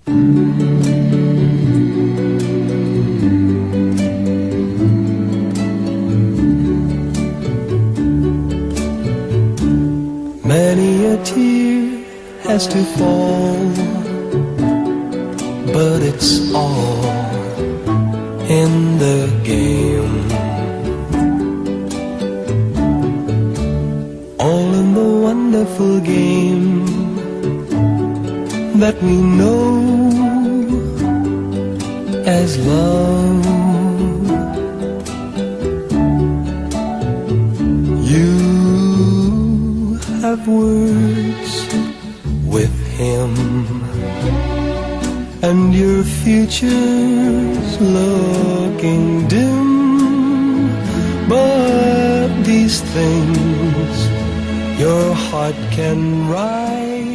Many a tear has to fall, but it's all in the game. All in the wonderful game that we know as love. You have words with him, and your future's looking dim. But these things your heart can write